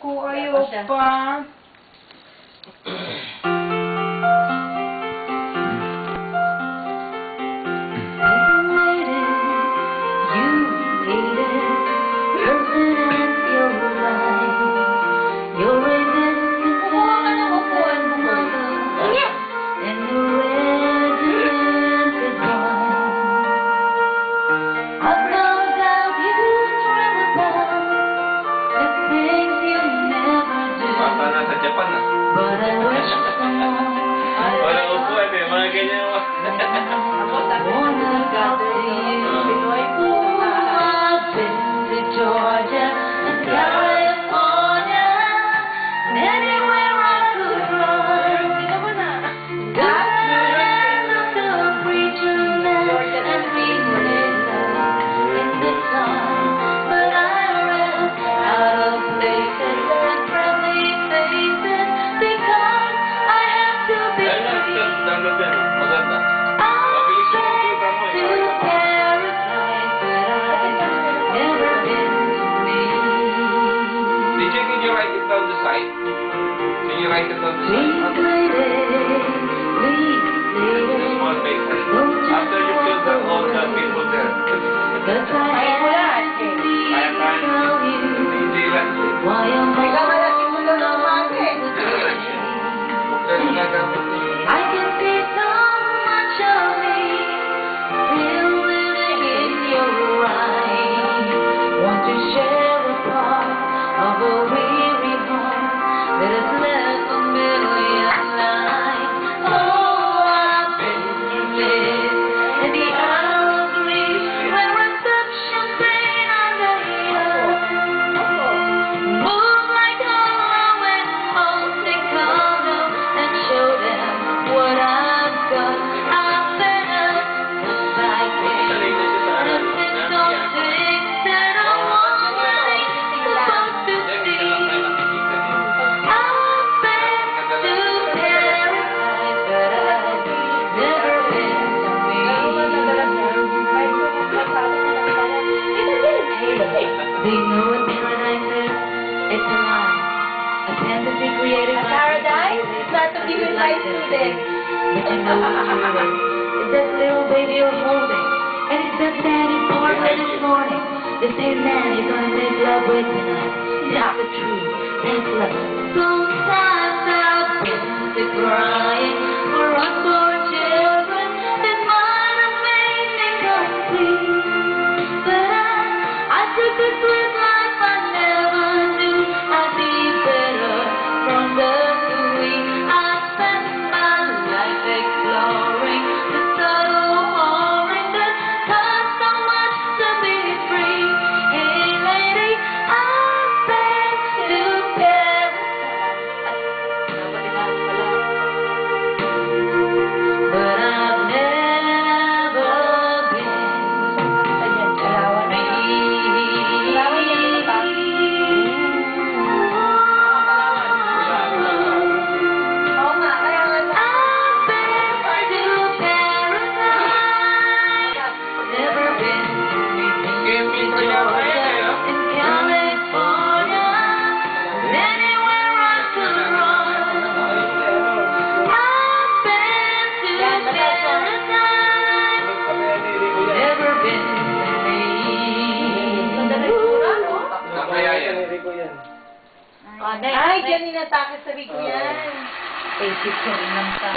Naku, ayaw pa. Walang upuan eh, mga ganyan mo. Georgia and California, and anywhere I could run. God of the preacher man and we made love in the sun, but I ran out of places and friendly faces because I have to be free. Maganda. I've been to paradise, but I've never been to me. DJ, can you write it down the side? Can you write it down the Please, side? lady, please, There's a lady, small paper. don't you After you fill the all the people there. Cause I have to tell you DJ lang. why I'm I can see so much of me still living in your eyes. Want to share a part of a weary heart that has left a million lives. Oh, I've been living in the hour of grief where I'm such champagne under the earth. Move like Dora when Monte Carlo and show them what I've got. I've been up the cycle and it's so things that I want like supposed to see. I've been to paradise, but I've never been to me. Do you know what paradise is? It's a lie. A fantasy created by Paradise is not to be with my students. but you know what's true. It's that little baby you're holding. And it's that daddy born this morning. The same man you're gonna make love with tonight. That's the truth. That's love. Sometimes I've been to crying for unborn children that might have made me complete. But I took a sweet life I never knew I'd be better from the sweet. I spent my life exploring the subtle boring that costs so much to be free. Hey lady, I've been to paradise, but I've never been to Oo nga, kaya nga. I've been to paradise, never been to Georgia and California, anywhere I could run. I've been to paradise, never been to me. Kaya yan. Ay, dyan inatake sa Rico yan. Basic ko rin lang sa